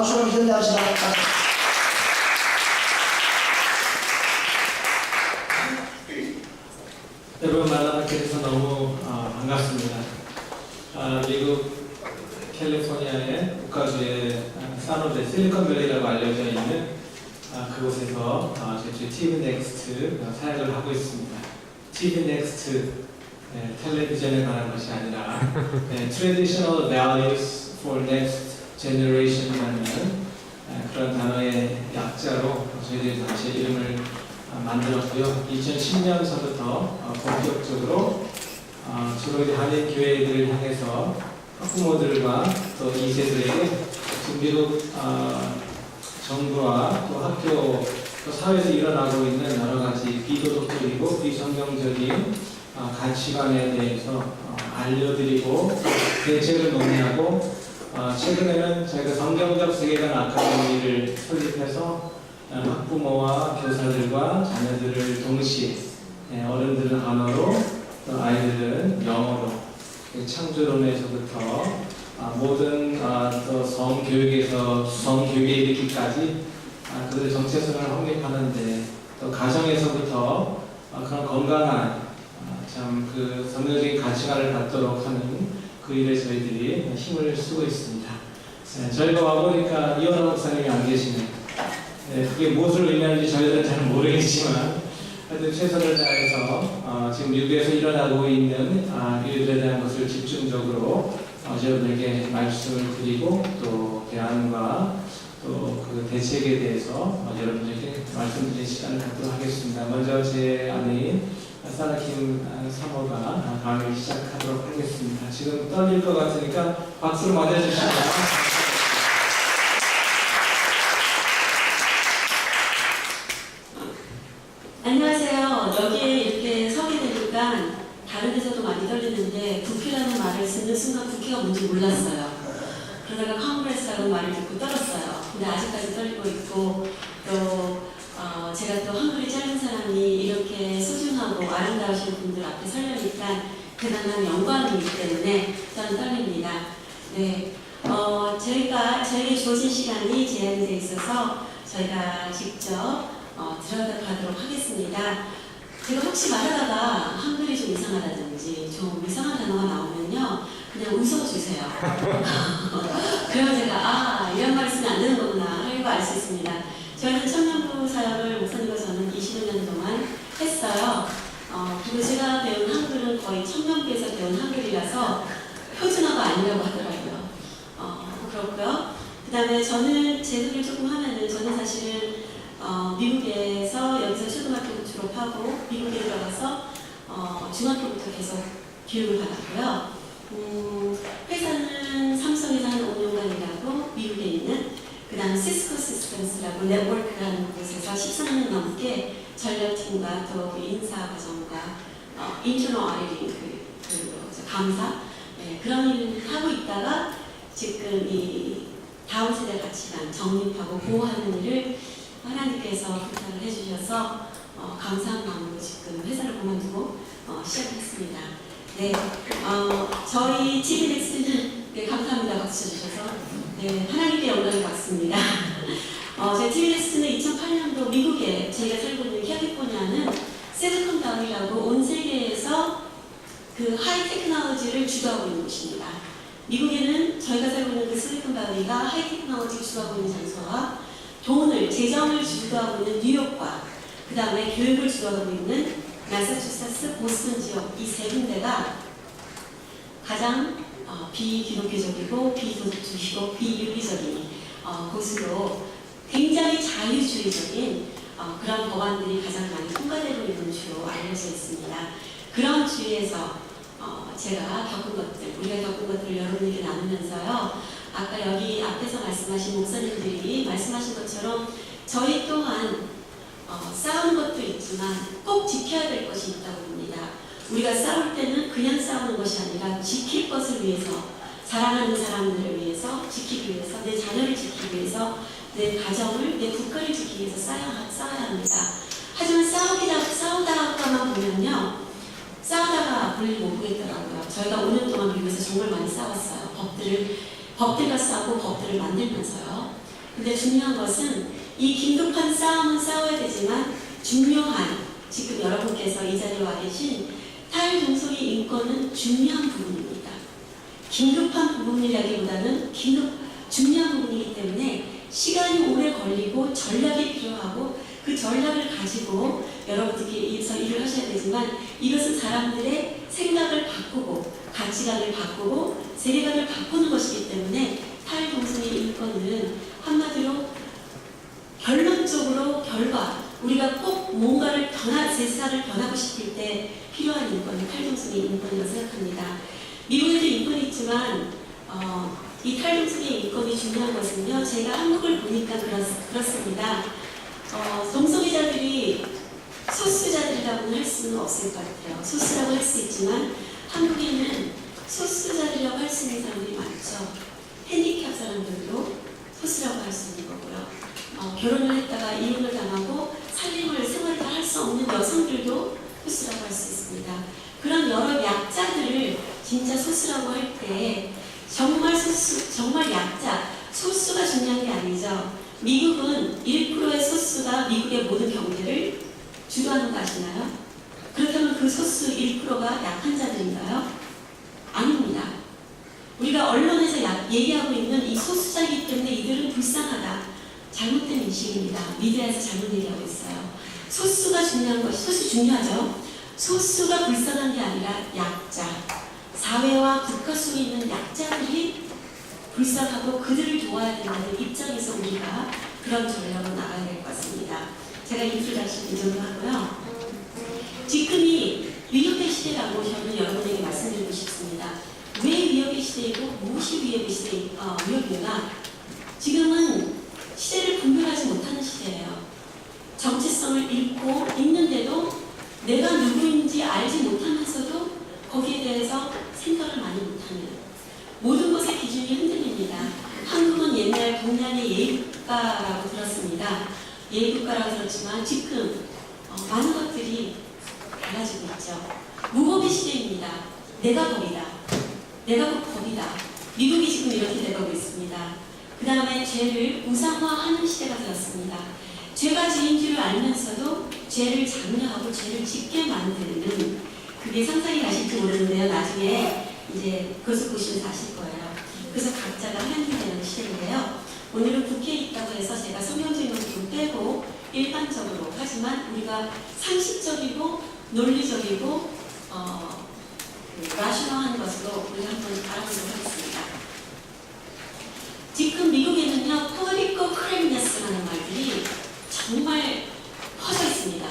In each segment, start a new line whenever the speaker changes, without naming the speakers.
박수로 기대하시다.
여러분 만나뵙게 돼서 너무 반갑습니다. 미국 캘리포니아의 국가주의 산호제 실리콘밸리라고 알려져 있는 그곳에서 제 TV 넥스트 사역을 하고 있습니다. TV 넥스트 텔레비전에 관한 것이 아니라 Traditional Values for Next Generation이라는 그런 단어의 약자로 저희들이 단체 이름을 만들었고요. 2010년서부터 본격적으로 주로 한인 교회들을 향해서 학부모들과 또 2세들에게 미국 정부와 또 학교 또 사회에서 일어나고 있는 여러 가지 비도덕적이고 비성경적인 가치관에 대해서 알려드리고 대책을 논의하고 최근에는 저희가 성경적 세계관 아카데미를 설립해서 학부모와 교사들과 자녀들을 동시에 어른들은 언어로 또 아이들은 영어로 창조론에서부터 모든 또 성교육에서 성교육에 이르기까지 그들의 정체성을 확립하는데 또 가정에서부터 그런 건강한 참 그 성경적인 가치관을 갖도록 하는 그 일에 저희들이 힘을 쓰고 있습니다. 저희가 와보니까 이원호 목사님이 안 계시네요. 그게 무엇을 의미하는지 저희들은 잘 모르겠지만 하여튼 최선을 다해서 지금 미국에서 일어나고 있는 일들에 대한 것을 집중적으로 여러분에게 말씀을 드리고 또 대안과 또 그 대책에 대해서 여러분에게 말씀드리는 시간을 갖도록 하겠습니다. 먼저 제 아내인 사라킴 사모가 강의를 시작하도록 하겠습니다. 지금 떨릴 것 같으니까 박수로 맞아주시고
안녕하세요. 여기에 이렇게 서게 되니까 다른 데서도 많이 떨리는데 국회라는 말을 듣는 순간 국회가 뭔지 몰랐어요. 그러다가 컨그레스라는 말을 듣고 떨었어요. 근데 아직까지 떨리고 있고 또 제가 또 한글이 짧은 사람이 이렇게 소중하고 아름다우신 분들 앞에 서려니까 대단한 영광이기 때문에 저는 떨립니다. 네, 저에게 주어진 시간이 제한이 되어 있어서 저희가 직접 들어가도록 하겠습니다. 제가 혹시 말하다가 한글이 좀 이상하다든지 좀 이상한 단어가 나오면요 그냥 웃어주세요. 그러면 제가 이런 말 쓰면 안 되는 거구나 하고 알 수 있습니다. 저희는 청년부 사역을 목사님과 저는 25년 동안 했어요. 그리고 제가 배운 한글은 거의 청년부에서 배운 한글이라서 표준어가 아니라고 하더라고요. 그렇고요. 그 다음에 저는 제 소개를 조금 하면은 저는 사실은 미국에서 여기서 초등학교 졸업하고 미국에 들어가서 중학교부터 계속 교육을 받았고요. 회사는 삼성에서 한 5년간 일하고 미국에 있는 그 다음 시스코 시스템스라고 네트워크라는 곳에서 13년 넘게 전략팀과 또 인사 과정과 인터널 아이딩 감사 그런 일을 하고 있다가 지금 이 다음 세대 가치관 정립하고 보호하는 일을 하나님께서 부탁을 해주셔서 감사한 마음으로 지금 회사를 그만두고 시작했습니다. 네, 저희 TV 넥스트는 감사합니다. 박수 주셔서 하나님께 영광을 받습니다. 저희 TV 넥스트는 2008년도 미국에 저희가 살고 있는 캘리포니아는 실리콘밸리라고 온 세계에서 그 하이 테크놀로지를 주도하고 있는 곳입니다. 미국에는 저희가 살고 있는 그 실리콘밸리가 하이 테크놀로지를 주도하고 있는 장소와 재정을 주도하고 있는 뉴욕과 그 다음에 교육을 주도하고 있는 매사추세츠, 보스턴 지역 이 세 군데가 가장 비기독교적이고 비도덕적이고 비윤리적인 곳으로 굉장히 자유주의적인 그런 법안들이 가장 많이 통과되고 있는 주로 알려져 있습니다. 그런 주위에서 제가 겪은 것들, 우리가 겪은 것들을 여러분에게 나누면서요. 아까 여기 앞에서 말씀하신 목사님들이 말씀하신 것처럼 저희 또한 싸우는 것도 있지만 꼭 지켜야 될 것이 있다고 봅니다. 우리가 싸울 때는 그냥 싸우는 것이 아니라 지킬 것을 위해서 사랑하는 사람들을 위해서 지키기 위해서 내 자녀를 지키기 위해서 내 가정을 내 국가를 지키기 위해서 싸워야 합니다. 하지만 싸우다가만 보면요 싸우다가 볼일 못 보겠더라고요. 저희가 5년 동안 미국에서 정말 많이 싸웠어요. 법들과 싸우고 법들을 만들면서요. 근데 중요한 것은 이 긴급한 싸움은 싸워야 되지만 중요한, 지금 여러분께서 이 자리에 와 계신 탈동성애 인권은 중요한 부분입니다. 긴급한 부분이라기보다는 중요한 부분이기 때문에 시간이 오래 걸리고 전략이 필요하고 그 전략을 가지고 여러분들께서 일을 하셔야 되지만 이것은 사람들의 생각을 바꾸고 가치관을 바꾸고 세계관을 바꾸는 것이기 때문에 탈동성애 인권은 한마디로 결론적으로 결과, 우리가 꼭 뭔가를 세상을 변하고 싶을 때 필요한 인권이 탈동성애 인권이라고 생각합니다. 미국에도 인권이 있지만 이 탈동성애 인권이 중요한 것은요, 제가 한국을 보니까 그렇습니다. 동성애자들이 소수자들이라고는 할 수는 없을 것 같아요. 소수라고 할 수 있지만 한국에는 소수자들이라고 할 수 있는 사람들이 많죠. 핸디캡 사람들도 소수라고 할 수 있는 거고요. 결혼을 했다가 이혼을 당하고 생활을 할 수 없는 여성들도 소수라고 할 수 있습니다. 그런 여러 약자들을 진짜 소수라고 할 때 정말 약자, 소수가 중요한 게 아니죠. 미국은 1%의 소수가 미국의 모든 경제를 주도하는 거 아시나요? 그렇다면 그 소수 1%가 약한 자들인가요? 아닙니다. 우리가 언론에서 얘기하고 있는 이 소수자이기 때문에 이들은 불쌍하다. 잘못된 인식입니다. 미디어에서 잘못 얘기하고 있어요. 소수가 중요한 것이, 소수 중요하죠. 소수가 불쌍한 게 아니라 약자, 사회와 국가 속에 있는 약자들이 불쌍하고 그들을 도와야 된다는 입장에서 우리가 그런 전략으로 나가야 될 것 같습니다. 제가 인트로 다시 인정하고요. 지금이 위협의 시대라고 저는 여러분에게 말씀드리고 싶습니다. 왜 위협의 시대이고 무엇이 위협인가? 지금은 시대를 분별하지 못하는 시대예요. 정체성을 잃고 있는데도 내가 누구인지 알지 못하면서도 거기에 대해서 생각을 많이 못하는 모든 것의 기준이 흔들립니다. 한국은 옛날 동양의 예의국가라고 들었습니다. 예의국가라고 들었지만 지금 많은 것들이 달라지고 있죠. 무법의 시대입니다. 내가 법이다. 내가 법이다. 미국이 지금 이렇게 되고 있습니다. 그 다음에 죄를 우상화하는 시대가 되었습니다. 죄가 죄인 줄을 알면서도 죄를 장려하고 죄를 짓게 만드는, 그게 상상이 가실지 모르는데요. 나중에 이제 그것을 보시면서 아실 거예요. 그래서 각자가 하나님 되는 시대인데요. 오늘은 국회에 있다고 해서 제가 성경적인 것을 좀 빼고 일반적으로, 하지만 우리가 상식적이고 논리적이고 라셔널한 것으로 우리 한번 알아보도록 하겠습니다. 지금 미국에는요, political correctness라는 말들이 정말 퍼져 있습니다.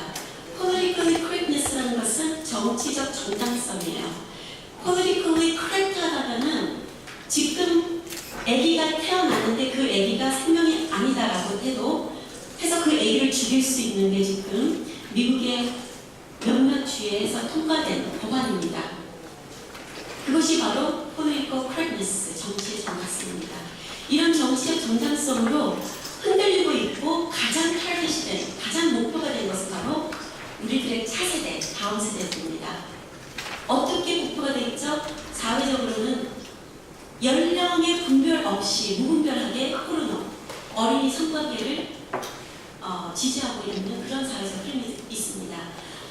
politically correctness라는 것은 정치적 정당성이에요. politically correct 하다가는 지금 아기가 태어나는데 그 아기가 생명이 아니다라고 해서 그 아기를 죽일 수 있는 게 지금 미국의 몇몇 주에서 통과된 법안입니다. 그것이 바로 political correctness, 정치의 정당성입니다. 이런 정치의 정당성으로 흔들리고 있고 가장 타겟이 된, 가장 목표가 된 것은 바로 우리들의 차세대, 다음 세대입니다. 어떻게 목표가 되겠죠? 사회적으로는 연령의 분별 없이 무분별하게 포르노, 어린이 성관계를 지지하고 있는 그런 사회적 흐름이 있습니다.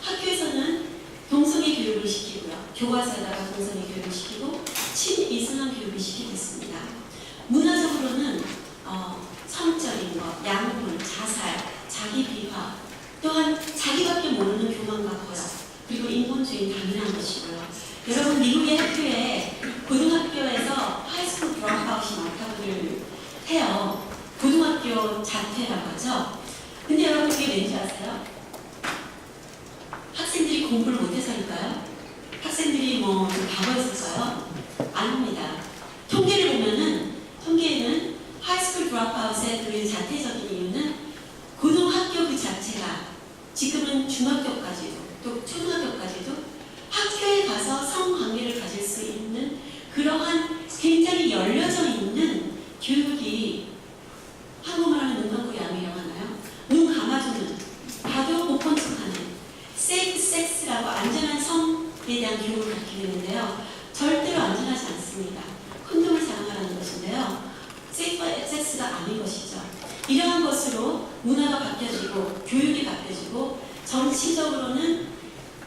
학교에서는 동성애 교육을 시키고요. 교과서에다가 동성애 교육을 시키고 친이슬람 교육을 시키고 있습니다. 문화적으로는 성적인 것, 양분, 자살, 자기 비하, 또한 자기밖에 모르는 교만과 거역, 그리고 인본주의는 당연한 것이고요. 여러분, 미국의 학교에 고등학교에서 하이스쿨 드롭아웃이 많다고들 해요. 고등학교 자퇴라고 하죠. 근데 여러분, 그게 왠지 아세요? 학생들이 공부를 못해서일까요? 학생들이 좀 바보였을까요? 아닙니다. 통계에는 하이스쿨 드롭아웃의 그 자체적인 이유는 고등학교 그 자체가 지금은 중학교까지도 또 초등학교까지도 학교에 가서 성관계를 가질 수 있는 그러한 굉장히 열려져 있는 교육이, 한국말 하면 눈 감고 야매라고 하나요? 눈 감아주는, 봐도 못 본 척하는 세이프 섹스라고 안전한 성에 대한 교육을 가르치게 되는데요. 절대로 안전하지 않습니다. 콘돔을 사용하라는 것인데요. 세이프 섹스가 아닌 것이죠. 이러한 것으로 문화가 바뀌어지고 교육이 바뀌어지고 정치적으로는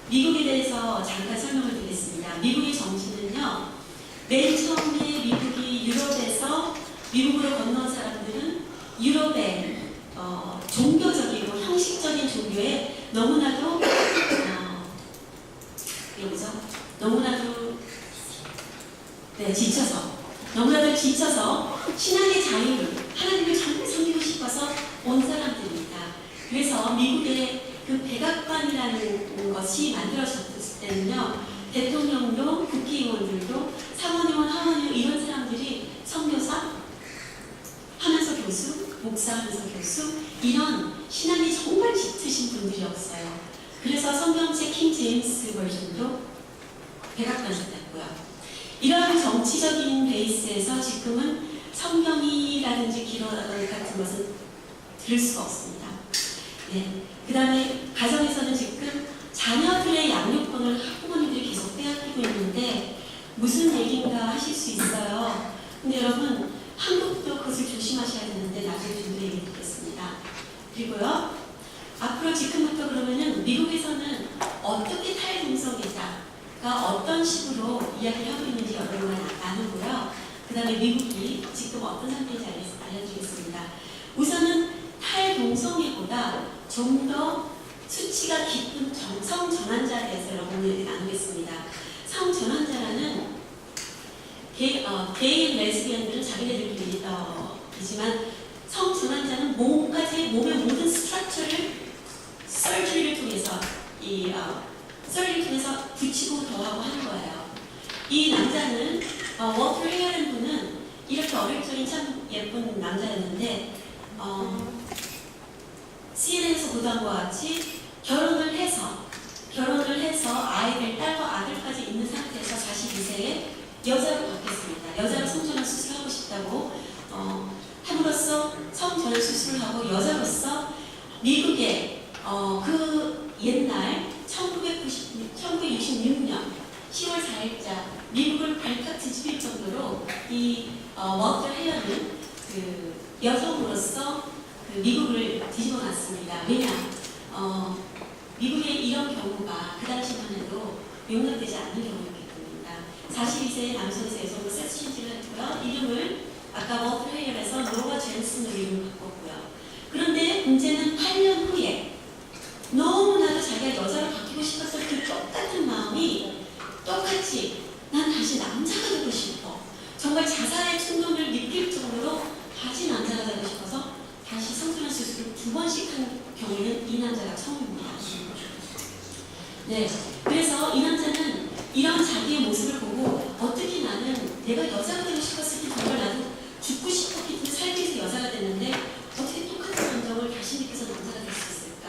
미국에 대해서 잠깐 설명을 드리겠습니다. 미국의 정치는요. 맨 처음에 미국이 유럽에서 미국으로 건너온 사람들은 유럽의 종교적이고 형식적인 종교에 너무나도 너무나도 지쳐서 신앙의 자유를 하나님을 정말 섬기고 싶어서 온 사람들입니다. 그래서 미국의 그 백악관이라는 것이 만들어졌을 때는요. 대통령도 국회의원들도 상원의원, 하원의원 이런 사람들이 선교사 하면서 교수, 목사하면서 교수 이런 신앙이 정말 짙으신 분들이었어요. 그래서 성경책 킹 제임스 버전도 백악관에서 됐고요. 이러한 정치적인 베이스에서 지금은 성경이라든지 기록 같은 것은 들을 수가 없습니다. 네. 그 다음에 가정에서는 지금 자녀들의 양육권을 학부모님들이 계속 빼앗기고 있는데 무슨 얘기인가 하실 수 있어요. 근데 여러분 한국도 그것을 조심하셔야 되는데 나중에 좀 더 얘기 드리겠습니다. 그리고요. 앞으로 지금부터 그러면은 미국에서는 어떻게 탈동성애자가 어떤 식으로 이야기를 하고 있는지 여러분과 나누고요. 그 다음에 미국이 지금 어떤 상태인지 알려드리겠습니다. 우선은 탈동성애보다 좀 더 수치가 깊은 성전환자에 대해서 여러분들이 나누겠습니다. 성전환자라는 게이 레즈비언들은 자기네들끼리 이지만 성전환자는 몸의 모든 스트럭처를 서저리를 통해서 서저리를 통해서 붙이고 더하고 하는 거예요. 이 남자는 워터 헤어라는 분은 이렇게 어릴 적에 참 예쁜 남자였는데 CNN에서 보도한 것 같이 결혼을 해서 아이들, 딸과 아들까지 있는 상태에서 42세에 여자로 바뀌었습니다. 여자로 성전환 수술을 하고 싶다고 함으로써 성전환 수술을 하고 여자로서 미국의 그 옛날 1966년 10월 4일자 미국을 발칵 뒤집힐 정도로 이 워터 헤어는 그 여성으로서 그 미국을 뒤집어 놨습니다. 왜냐? 미국의 이런 경우가 그 당시만 해도 용납되지 않는 경우였기 때문입니다. 42세의 남성에서 여성으로 섹스 체인지를 했고요. 이름을 아까 워터 헤어에서 노아 젠슨으로 이름을 바꿨고요. 그런데 문제는 8년 후에 너무나도 자기가 여자로 바뀌고 싶었을 그 똑같은 마음이 똑같이 난 다시 남자가 되고 싶어. 정말 자살의 충동을 느낄 정도로 다시 남자가 되고 싶어서 다시 성전환 수술을 2번씩 한 경우는 이 남자가 처음입니다. 네, 그래서 이 남자는 이런 자기의 모습을 보고 어떻게 나는 내가 여자가 되고 싶었을 때 정말 나도 죽고 싶었기 때문에 살기 위해서 여자가 됐는데 어떻게 똑같은 감정을 다시 느껴서 남자가 될 수 있을까?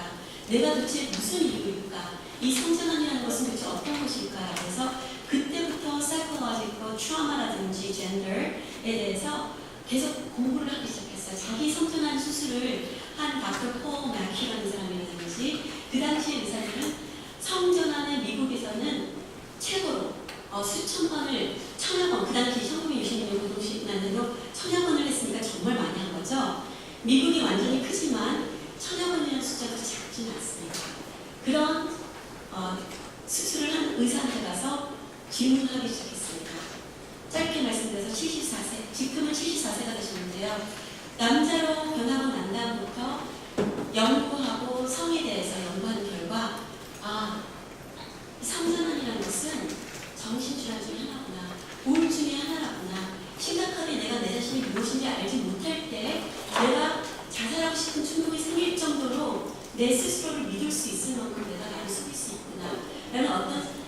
내가 도대체 무슨 이유일까? 이 성전환이라는 것은 도대체 어떤 것일까? 그래서 그때부터 사이코로지컬 트라우마라든지 젠더에 대해서 계속 공부를 하기 시작했어요. 자기 성전환 수술을 한 닥터 폴 마키라는 사람이라든지 그 당시의 의사들은 성전환은 미국에서는 최고로 수천 번을 천여 번, 그 당시 1966년 고동시난데도 천여 번을 했으니까 정말 많이 한 거죠. 미국이 완전히 크지만 천여 번이라는 숫자도 작지는 않습니다. 그런 수술을 한 의사한테 가서 질문을 하기 시작했습니다. 짧게 말씀드려서 74세, 지금은 74세가 되셨는데요. 남자로 변하고 난 다음부터 연구하고 성에 대해서 연구하는 결과 성전환이라는 것은 정신질환 중에 하나구나, 우울증의 하나라구나, 심각하게 내가 내 자신이 무엇인지 알지 못할 때 내가 자살하고 싶은 충동이 생길 정도로 내 스스로를 믿을 수 있을 만큼 내가 나를 속일 수 있구나 라는 어떤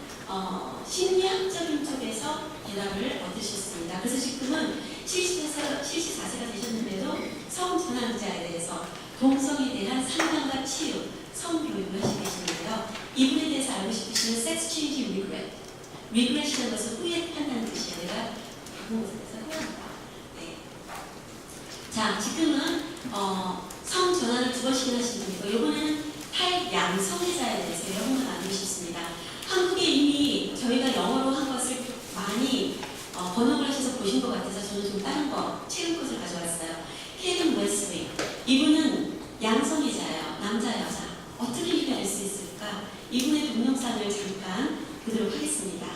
심리학적인 쪽에서 대답을 얻으셨습니다. 그래서 지금은 74세가 되셨는데도 성전환자에 대해서 동성에 대한 상담과 치유, 성교육을 하시고 계시는데요. 이분에 대해서 알고 싶으시면 Sex Change Regret. Regret이라는 것은 후회한다는 뜻이에요. 내가 바꾼 것에 대해서 후회한다. 네. 자, 지금은 성전환을 2번씩이나 하신 분이고 이번에는 탈양성애자에 대해서 여러분과 나누고 싶습니다. 한국에 이미 저희가 영어로 한 것을 많이 번역을 하셔서 보신 것 같아서 저는 좀 다른 거, 최근 것을 가져왔어요. 케이든 웨스리. 영상을 잠깐 보도록 하겠습니다.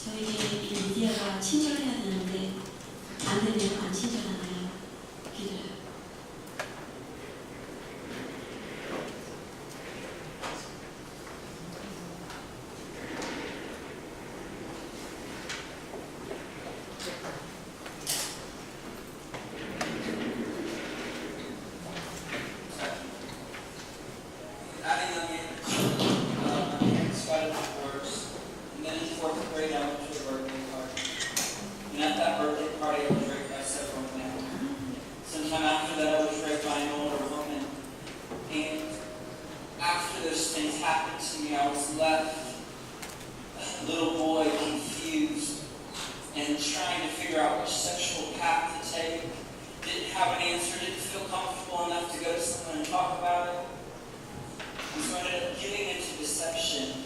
저에게 이 미디어가 친절해야 되는데 안 되면 안 친절하나요? 기다려요.
At a young age, my parents got a divorce, and then in fourth grade I went to a birthday party. And at that birthday party I was raped by several men. Sometime after that I was raped by an older woman. And after those things happened to me, I was left a little boy, confused, and trying to figure out which sexual path to take. Didn't have an answer, didn't feel comfortable enough to go to someone and talk about it. And so I ended up giving into deception,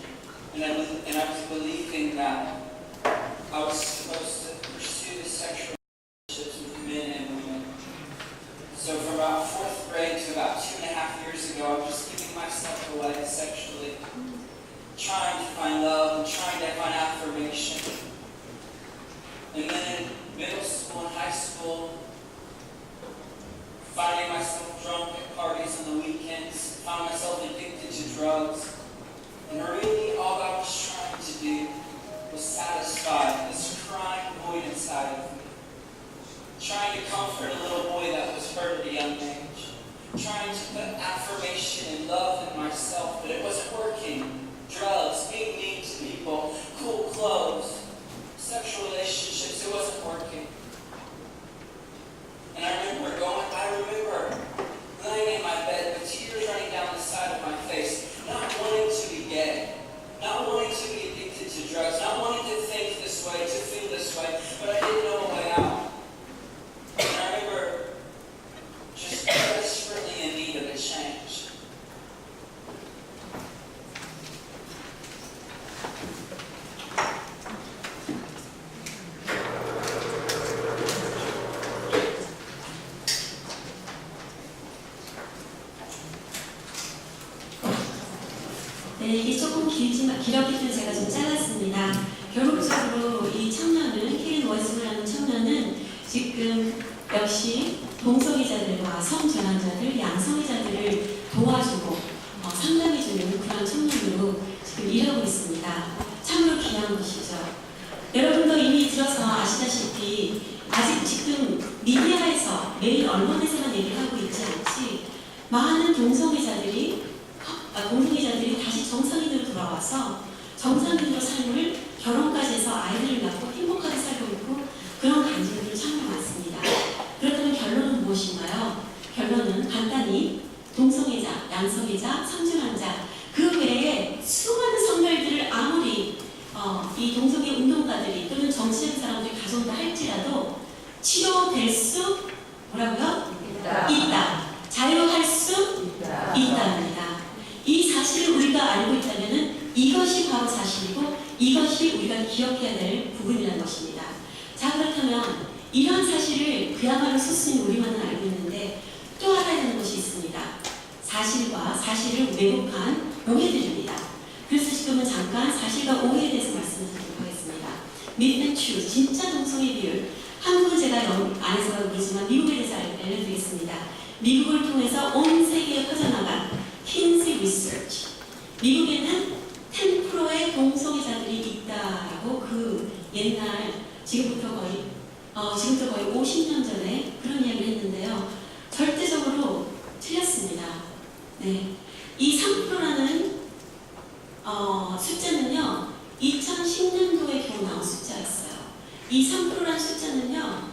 and I was believing that I was supposed to pursue the sexual relationships with men and women. So from about fourth grade to about 2.5 years ago, I was just giving myself away sexually, trying to find love and trying to find affirmation. And then in middle school and high school, finding myself drunk at parties on the weekends, found myself addicted to drugs, and really all I was trying to do was satisfy this crying void inside of me. Trying to comfort a little boy that was hurt at a young age. Trying to put affirmation and love in myself, but it wasn't working. Drugs, being mean to people, cool clothes, sexual relationships, it wasn't working. And I remember laying in my bed with tears running down the side of my face, not wanting to be gay, not wanting to be addicted to drugs, not wanting to think this way, to feel this way, but I didn't know a way out. And I remember just desperately in need of a change.
네, 이게 조금 길었기 때문에 제가 좀 잘랐습니다. 결국적으로 이 청년은, 케린 월스라는 청년은 지금 역시 동성애자들과 성전환자들, 양성애자들을 도와주고 상담해주는 그런 청년으로 지금 일하고 있습니다. 참으로 귀한 것이죠. 여러분도 이미 들어서 아시다시피 아직 지금 미디어에서 매일 언론에서만 얘기를 하고 있지 않지 많은 동성애자들이 다시 정상인으로 돌아와서 정상인으로 삶을 결혼까지 해서 아이들을 낳고 행복하게 살고 있고 그런 간증들이 참 많습니다. 그렇다면 결론은 무엇인가요? 결론은 간단히 동성애자, 양성애자, 성전환자 그 외에 수많은 성별들을 아무리 이 동성애 운동가들이 또는 정치적인 사람들이 가져온다 할지라도 치료될 수 뭐라고요? 있다. 자유할 수 있답니다. 이 사실을 우리가 알고 있다면 이것이 바로 사실이고 이것이 우리가 기억해야 될 부분이라는 것입니다. 자, 그렇다면 이러한 사실을 그야말로 스스로 우리만은 알고 있는데 또 알아야 하는 것이 있습니다. 사실과 사실을 왜곡한 오해들입니다. 그래서 지금은 잠깐 사실과 오해에 대해서 말씀드리도록 하겠습니다. 미드 추 진짜 동성애 비율 한국은 제가 안에서 모르지만 미국에 대해서 알려드리겠습니다. 미국을 통해서 온 세계에 퍼져나간 킨시 리서치. 미국에는 10%의 동성애자들이 있다라고 그 옛날 지금부터 거의 50년 전에 그런 이야기를 했는데요. 절대적으로 틀렸습니다. 네, 이 3%라는 숫자는요 2010년도에 겨우 나온 숫자였어요. 이 3%라는 숫자는요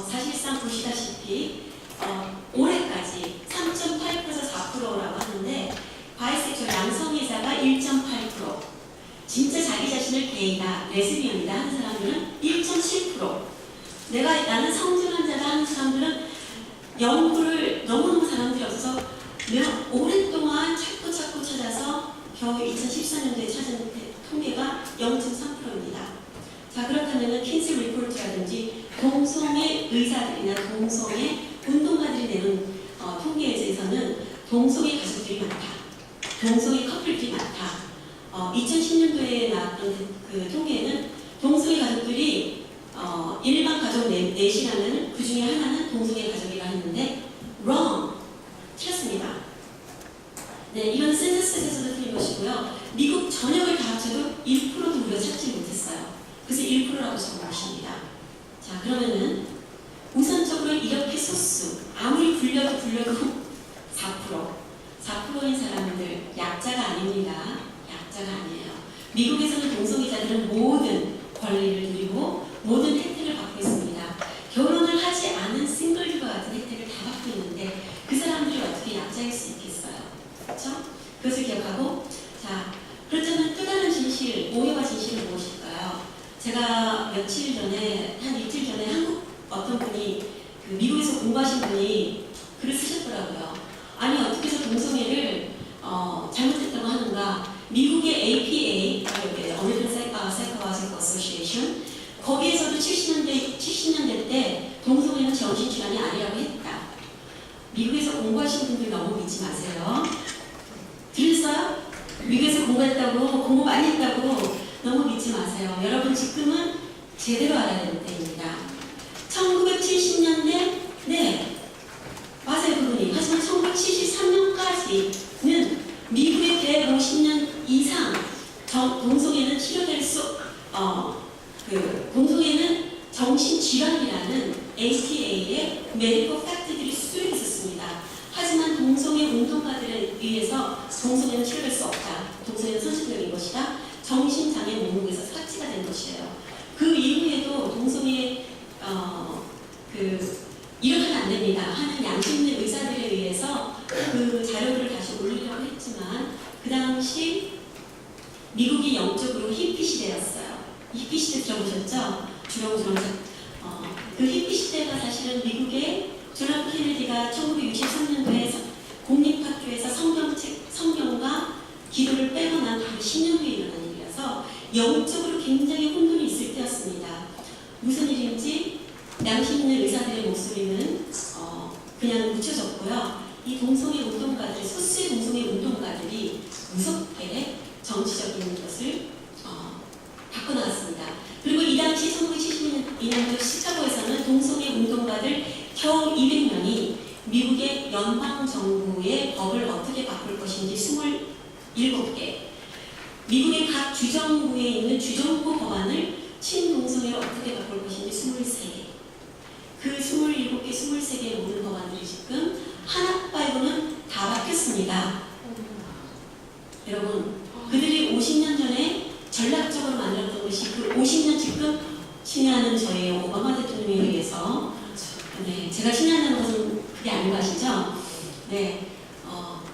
사실상 보시다시피 올해까지 3.8%에서 4%라고 하는데 바이섹슈얼 양성애자가 1.8%, 진짜 자기 자신을 게이다, 레즈비언이다 하는 사람들은 1.7%, 나는 성전환자다 하는 사람들은 연구를 너무너무 사람들이 없어서 오랫동안 찾고 찾아서 겨우 2014년도에 찾은 통계가 0.3%입니다. 자, 그렇다면 킨시 리포트라든지 동성애 의사들이나 동성애 운동가들이 내는 통계에 대해서는 동성애 가족들이 많다. 동성애 커플들이 많다. 2010년도에 나왔던 그 통계에는 동성애 가족들이 일반 가족 넷이라면 그 중에 하나는 동성애 가족이라 했는데 wrong. 틀렸습니다. 네, 이건 센서스에서도 틀린 것이고요. 미국 전역을 다 합쳐도 1%도 우리가 찾지 못했어요. 그래서 1%라고 적은 것입니다. 자, 그러면은 우선적으로 이렇게 소수, 아무리 불려도 4%인 사람들 약자가 아닙니다. 약자가 아니에요. 미국에서는 동성애자들은 모든 권리를 누리고 모든 혜택을 받고 있습니다. 결혼을 하지 않은 싱글들과 같은 혜택을 다 받고 있는데 그 사람들이 어떻게 약자일 수 있겠어요? 그렇죠? 그것을 기억하고, 자, 그렇다면 또 다른 진실, 오해와 진실은 무엇일까요? 제가 며칠 전에, 한 이틀 전에 한국 어떤 분이 그 미국에서 공부하신 분이 글을 쓰셨더라고요. 아니 어떻게 해서 동성애를 잘못했다고 하는가? 미국의 APA, American Psychological Association, 거기에서도 70년대 때 동성애는 정신질환이 아니라고 했다. 미국에서 공부하신 분들 너무 믿지 마세요. 들으셨어요? 미국에서 공부했다고, 공부 많이 했다고 너무 믿지 마세요. 여러분 지금은 제대로 알아야 되는 때입니다. 1970년대, 네, 맞아요 그분이. 하지만 1973년까지는 미국의 150년 이상 동성애는 치료될 동성애는 정신질환이라는 APA의 메디컬 팩트들이 수두룩 있었습니다. 하지만 동성애 운동가들에 의해서 동성애는 치료될 수 없다. 동성애는 선천적인 것이다. 정신장애 목록에서 삭제가 된 것이에요. 그 이후에도 동성애 이렇게 하면 안 됩니다 하는 양심 있는 의사들에 의해서 그 자료들을 다시 올리려고 했지만 그 당시 미국이 영적으로 히피 시대였어요. 히피 시대 들어보셨죠? 주렁주렁. 그 히피 시대가 사실은 미국의 존 F 케네디가 1963년도에 공립학교에서 성경과 기도를 빼고 난 바로 10년 후에 일어난 일이라서 영적으로 굉장히 혼돈이 있을 때였습니다. 무슨 일인지 양심 있는 의사들의 목소리는 그냥 묻혀졌고요. 이 동성애 운동가들, 소수의 동성애 운동가들이 무섭게 정치적인 것을 바꿔나갔습니다. 그리고 이 당시 1972년도 시카고에서는 동성애 운동가들 겨우 200명이 미국의 연방정부의 법을 어떻게 바꿀 것인지 27개, 미국의 각 주정부에 있는 주정부 법안을 친동성애를 어떻게 바꿀 것인지 23개. 그 27개, 23개의 모든 법안들이 지금 하나 빼고는 다 바뀌었습니다. 여러분, 그들이 50년 전에 전략적으로 만들었던 것이 그 50년 지금 신뢰하는 저희 오바마 대통령에 의해서, 네, 제가 신뢰하는 것은 그게 아닌 거 아시죠? 네,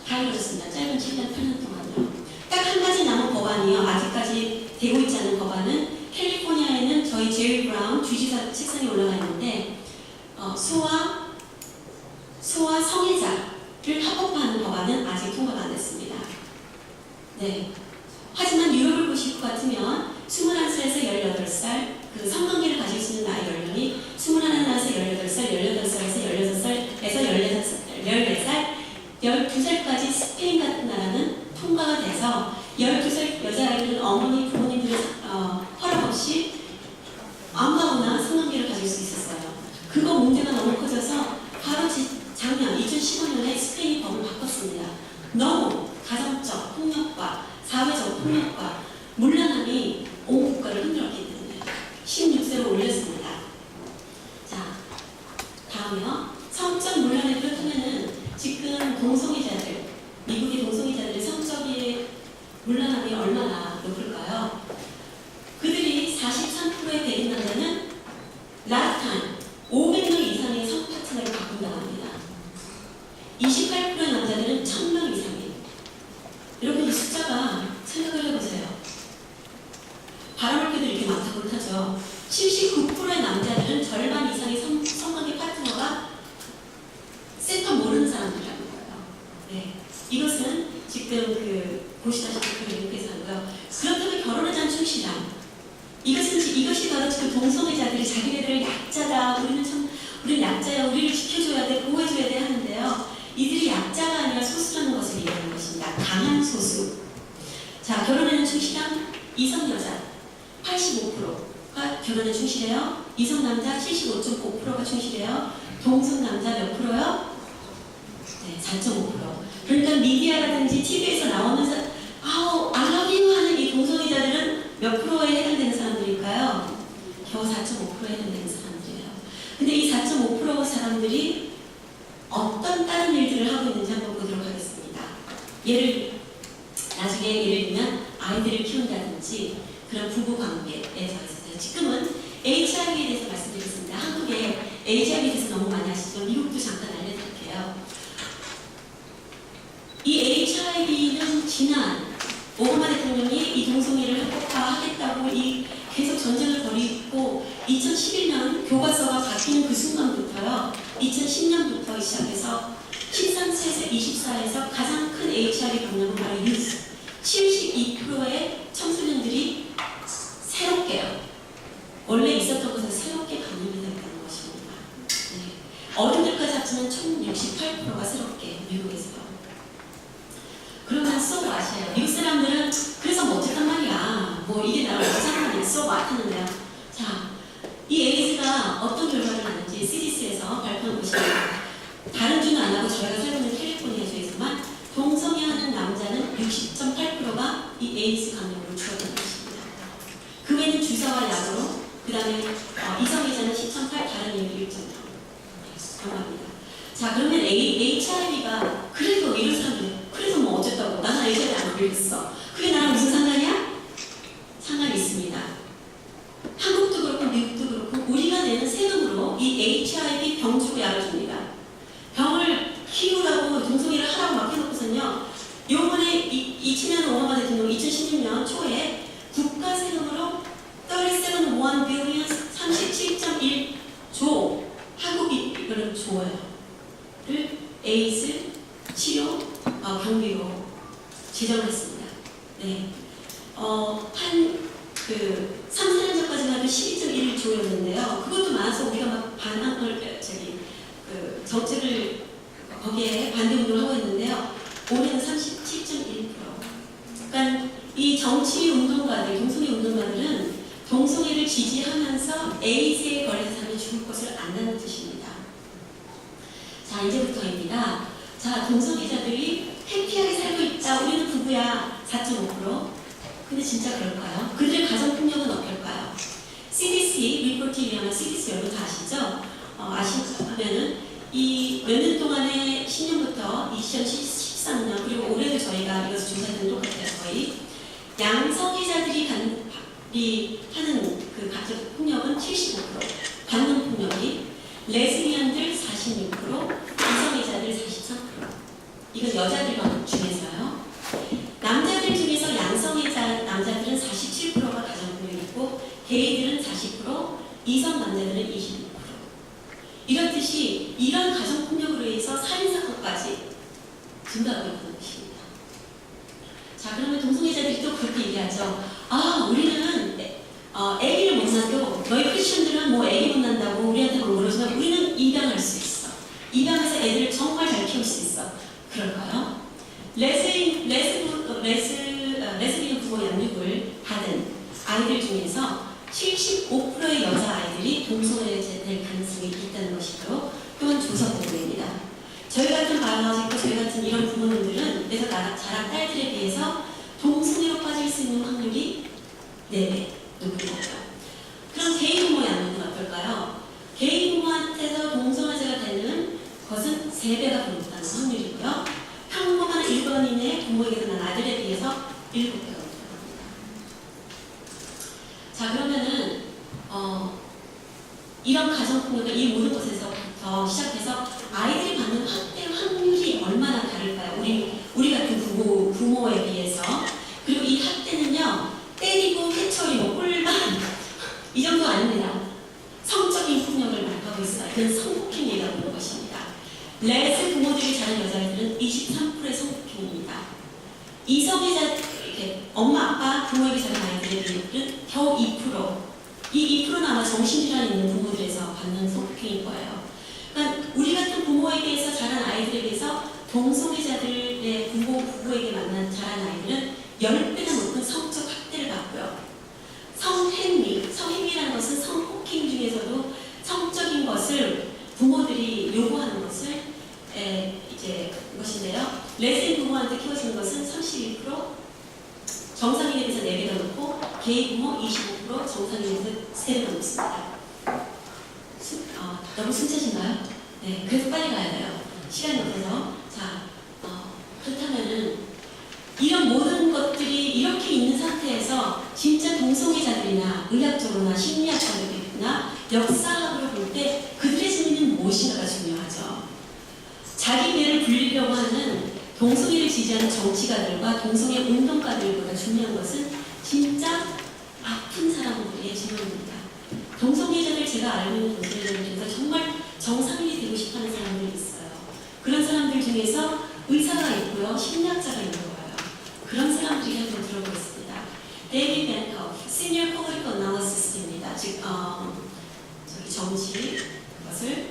다 이루어졌습니다. 짧은 7년, 8년 동안요. 딱 한 가지 남은 법안이요. 아직까지 되고 있지 않은 법안은 캘리포니아에는 저희 제리 브라운 주지사 책상에 올라가 있는데 소아 성애자를 합법화하는 법안은 아직 통과가 안 됐습니다. 네. 하지만 유럽을 보실 것 같으면 21살에서 18살, 그 성관계를 가질 수 있는 나이 연령이 21살에서 18살, 18살에서 16살에서 14살, 12살까지 스페인 같은 나라는 통과가 돼서 12살 여자아이들은 어머니, 부모님들의 허락 없이 아무거나 성관계를 가질 수 있었어요. 그거 문제가 너무 커져서 바로 작년 2015년에 스페인이 법을 바꿨습니다. 너무 가정적 폭력과 사회적 폭력과 문란함이 온 국가를 흔들었기 때문에 16세로 올렸습니다. 자, 다음이요. 성적 문란에 그렇다면은 지금 동성애자들, 미국의 동성애자들의 성적인 문란함이 얼마나 높을까요? 그들이 43%의 백인 남자는 라이프타임 500명 이상의 성 파트너를 바꾼다고 합니다. 28%의 남자들은 1000명 이상이에요. 여러분 이 숫자가 생각을 해보세요. 바람을 펴도 이렇게 많다고 못하죠. 79%의 남자들은 절반 이상의 성관계 파트너가 센터 모르는 사람들이라는 거예요. 네. 이것은 지금 보시다시피 그 링크에서 하고요. 그렇다면 결혼에 대한 충실함. 이것이 바로 지금 동성애자들이 자기네들을 약자다. 우리는 약자야. 우리를 지켜줘야 돼. 보호해줘야 돼 하는데요. 이들이 약자가 아니라 소수라는 것을 얘기하는 것입니다. 강한 소수. 자, 결혼에는 충실함. 이성 여자 85%가 결혼에 충실해요. 이성 남자 75.5%가 충실해요. 동성 남자 몇 프로요? 네, 4.5%. 그러니까 미디어라든지 TV에서 나오면서 I love you 하는 이 동성애자들은 몇 프로에 해당되는 사람들일까요? 겨우 4.5%에 해당되는 사람들이에요. 근데 이 4.5% 사람들이 어떤 다른 일들을 하고 있는지 한번 보도록 하겠습니다. 나중에 예를 들면 아이들을 키운다든지 그런 부부 관계에 대해서 있어요. 지금은 HIV에 대해서 말씀드리겠습니다. 한국에 HIV에 대해서 너무 많이 아시죠? 미국도 잠깐 알려드릴게요. 이 HIV는 지난 오바마 대통령이 이 동성애를 합법화하겠다고 계속 전쟁을 벌이고 2011년 교과서가 바뀌는 그 순간부터요. 2010년부터 시작해서 13세에서 24에서 가장 큰 HIV 감염은 바로 유스. 72%의 청소년들이 새롭게요. 원래 있었던 것에서 새롭게 감염이 됐다는 것입니다. 네. 어른들까지 합치면 총 68%가 새롭게 미국에서요. 그러면 so what이에요. 미국 사람들은 그래서 뭐 어쨌단 말이야. 뭐 이게 나랑 무슨 상관이야. so what 하는데요. 자, 이 에이즈가 어떤 결과를 낳는지 CDC에서 발표한 것입니다. 다른 주는 안 하고 저희가 살고 있는 캘리포니아주에서만 동성애하는 남자는 60.8%가 이 에이즈 감염으로 죽었다는 것입니다. 그 외에는 주사와 약으로, 그 다음에 이성애자는 10.8, 다른 이유는 1.3. 감사합니다. 자, 그러면 HIV가 그래도 이런 사람들 그래서 뭐 어쨌다고 나는 HIV 안 걸렸어. 그게 나랑 무슨 상관이야? 상관이 있습니다. 한국도 그렇고 미국도 그렇고 우리가 내는 세금으로 이 HIV 병 주고 약을 줍니다. 병을 키우라고 동성애를 하라고 막 해놓고서는요. 요번에 2000년 오바마 대통령 2016년 초에 국가 세금으로 37.1 billion 37.1조 한국이 이거는 조예요.를 에이즈 치료 경비로 지정을 했습니다. 네. 3, 4년 전까지만 해도 12.1조였는데요. 그것도 많아서 우리가 막 정책을 거기에 반대 운동을 하고 있는데요. 올해는 37.1%. 그러니까 이 정치 운동가들, 동성애 운동가들은 동성애를 지지하면서 에이즈에 걸려서 사람이 죽을 것을 안다는 뜻입니다. 자, 이제부터입니다. 자, 동성애자들이 해피하게 살고 있다. 우리는 부부야. 4.5%. 근데 진짜 그럴까요? 그들의 가정폭력은 어떨까요? CDC, 리포트에 의하면 CDC 여러분 다 아시죠? 아시면은 이 몇 년 동안에 10년부터 2013년 그리고 올해도 저희가 이것을 조사했는 똑같아요. 거의 양성애자들이 하는 그 가정 폭력은 75%, 받는 폭력이 레즈비언들 46%, 이성애자들 43%. 이건 여자들 중에서요. 남자들 중에서 양성애자 남자들은 47%가 가정폭력이고 게이들은 40%, 이성 남자들은 26%. 이렇듯이 이런 가정폭력으로 해서 살인사건까지 증가하고 있는 것입니다. 자, 그러면 동성애자들이 또 그렇게 얘기하죠. 우리는 애기를 못 낳아도 너희 크리스천들은 뭐 애기 못 낳는다고 우리한테는 모르지만 우리는 입양할 수 있어. 입양해서 애들을 정말 잘 키울 수 있어. 그럴까요? 레즈비언 부모 양육을 받은 아이들 중에서 75%의 여자아이들이 동성애자 될 가능성이 있다는 것이고 또한 조사 보고입니다. 저희 같은 바라가지고 저희 같은 이런 부모님들은 내가 자란 딸들에 비해서 동성애로 빠질 수 있는 확률이 4배 높은 거죠. 그럼 게이 부모 양육은 어떨까요? 게이 부모한테서 동성애자가 되는 것은 3배가 더 높다는 확률이고요. 평범한 일반인의 부모에게서 난 아들에 비해서 7배가 높습니다. 자, 그러면은 이런 가정폭력과 이 모든 것에서부터 시작해서 아이들이 받는 학대 확률이 얼마나 다를까요? 우리 같은 부모에 비해서. 그리고 이 학대는요, 때리고 해처리고 꿀만 이 정도 아닙니다. 성적인 폭력을 말하고 있어요. 이건 성폭행이라고 하는 것입니다. 레즈 부모들이 자란 여자아이들은 23%의 성폭행을 이성애자 이렇게 엄마 아빠 부모에게 자란 아이들의 비율은 겨우 2%. 이 2%는 아마 정신질환 있는 부모들에서 받는 성폭행일 거예요. 그러니까 우리 같은 부모에게서 자란 아이들에 비해서 동성애자들의 부부에게 자란 아이들은 10배나 높은 성적 학대를 받고요. 성행위라는 것은 성폭행 중에서도 성적인 것을 부모들이 요구하는 것을 이것인데요. 레즈비언 부모한테 키워주는 것은 31%, 정상인에 비해서 4배가 높고 게이 부모 25%, 정상인에 비해서 3배가 높습니다. 너무 숨차신가요? 네, 그래서 빨리 가야 돼요. 시간이 없어서. 자, 그렇다면은 이런 모든 것들이 이렇게 있는 상태에서 진짜 동성애자들이나 의학적으로나 심리학적으로나 역사학으로 볼 때 그들의 진리는 무엇인가가 중요하죠. 자기 배를 불리려고 하는 동성애를 지지하는 정치가들과 동성애 운동가들보다 중요한 것은 진짜 아픈 사람들의 진로입니다. 동성애자들 제가 알고 있는 동성애자들 중에서 정말 정상인이 되고 싶어하는 사람들이 있어요. 그런 사람들 중에서 의사가 있고요, 심리학자가 있는 거예요. 그런 사람들이 한번 들어보겠습니다. 데이비드 벤커프, 시니어 포리컬 애널리스트입니다. 즉, 정치 것을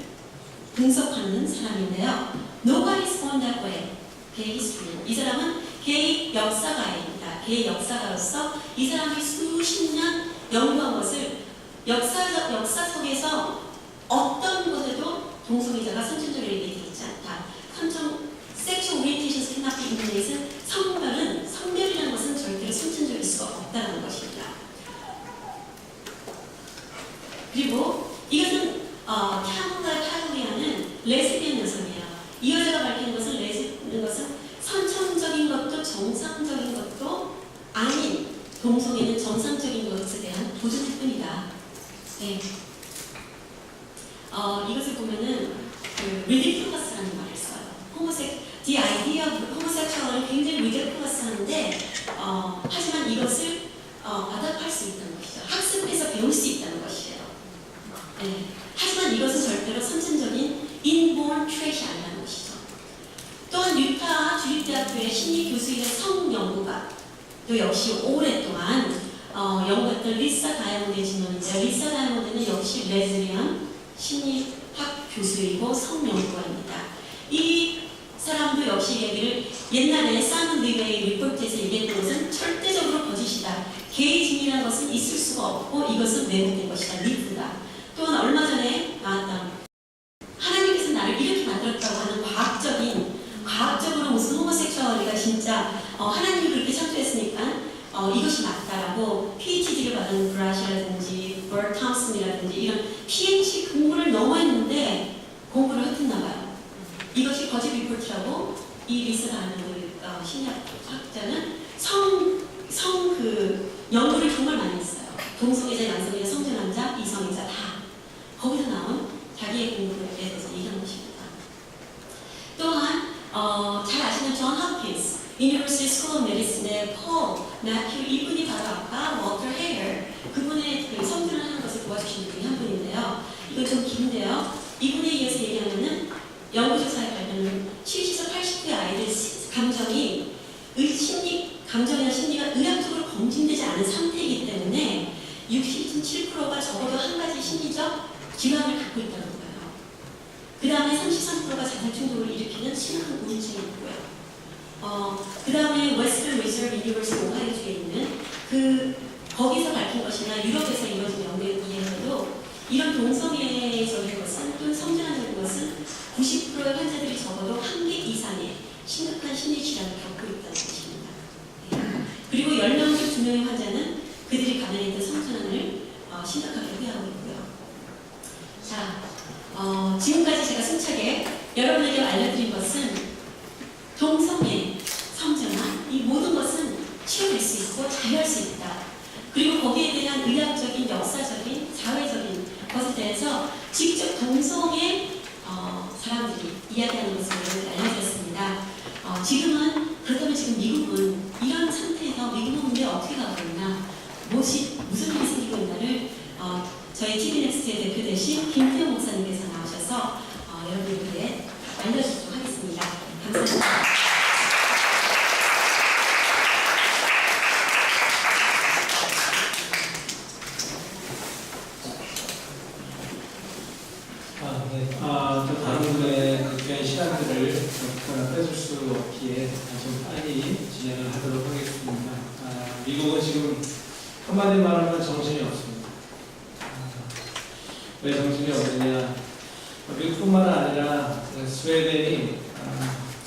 분석하는 사람인데요. Nobody's born that way. 게이 히스토리. 이 사람은 게이 역사가입니다. 게이 역사가로서 이 사람이 수십 년 연구한 것을 역사 속에서 어떤 것에도 동성애자가 선천적으로 얘기되지 않다. 섹슈얼 오리엔테이션 cannot be innate. 성별이라는 것은 절대로 선천적일 수가 없다는 것입니다. 그리고 이것은 캐머가 타이오리아는 레즈비언 여성이에요. 이 여자가 밝힌 것은 레즈비언 것은 선천적인 것도 정상적인 것도 아닌 동성애는 정상적인 것에 대한 도전일 뿐이다. 네. 이것을 보면은 ridiculous라는 말을 써요. The idea of homosexual은 굉장히 ridiculous한데 하지만 이것을 와답할 수 있다는 것이죠. 학습해서 배울 수 있다는 것이에요. 네. 하지만 이것은 절대로 선천적인 inborn trait이 아니라는 것이죠. 또한 유타 주립대학교의 심리 교수이자 성연구가 또 역시 오랫동안 연구했던 리사 다이아몬드의 진원인데요. 리사 다이아몬드는 역시 레즈비언 심리학 교수이고 성연구가입니다. 이 사람도 역시 얘기를 옛날에 사이먼 리베이 리포트에서 얘기했던 것은 절대적으로 거짓이다. 게이즘이라는 것은 있을 수가 없고 이것은 왜곡된 것이다. 미프다. 또한 얼마 전에 나왔던 하나님께서 나를 이렇게 만들었다고 하는 과학적으로 무슨 호모섹슈얼리가 진짜 하나님이 그렇게 창조했으니까 이것이 맞다라고 PhD를 받은 브라시라든지 버트 탐슨이라든지 이런 PhD 공부를 너무 했는데 공부를 헛했나 봐요. 이것이 거짓 리포트라고 이 리사 다이아몬드 심리학자는 연구를 정말 많이 했어요. 동성애자, 양성애자, 성전환자, 이성애자 다 거기서 나온 자기의 공부에 대해서 얘기한 것입니다. 또한 잘 아시는 존 홉킨스 University School of Medicine의 폴 매튜 이분이 바로 아까 워터 헤어 그분의 성전환하는 것을 도와주신 분이 한 분인데요. 이건 좀 긴데요. 이분에 의해서 얘기하면은 연구조사에 발견은 70에서 80대 아이들 감정이나 심리가 의학적으로 검증되지 않은 상태이기 때문에 67%가 적어도 한 가지 심리적 질환을 갖고 있다는 거예요. 그 다음에 33%가 자살 충동을 일으키는 심한 우울증이 있고요. 그 다음에 웨스턴 리저브 유니버시티 오하이오주에 있는 거기서 밝힌 것이나 유럽에서 이루어진 연구에 의해서도 이런 동성애적인 것은 또는 성전환적인 것은 90%의 환자들이 적어도 한 개 이상의 심각한 심리 질환을 겪고 있다는 것입니다. 네. 그리고 10명 중 2명의 환자는 그들이 감염했던 성전환을 심각하게 후회하고 있고요. 자, 지금까지 제가 숨차게 여러분에게 알려드린 것은 동성애, 성전환 이 모든 것은 치료될 수 있고 자유할 수 있다. 그리고 거기에 대한 의학적인, 역사적인, 사회적인 것에 대해서 직접 동성애 사람들이 이야기하는 것을 알려드렸습니다. 그렇다면 지금 미국은 이런 상태에서 미국은 문제 어떻게 가고 있나, 무슨 일이 생기고 있나를 저희 TV넥스트의 대표 되신 김태호 목사님께서 나오셔서 여러분들께 알려주도록 하겠습니다. 감사합니다.
미국은 지금 한마디 말하면 정신이 없습니다. 왜 정신이 없느냐? 미국뿐만 아니라 스웨덴이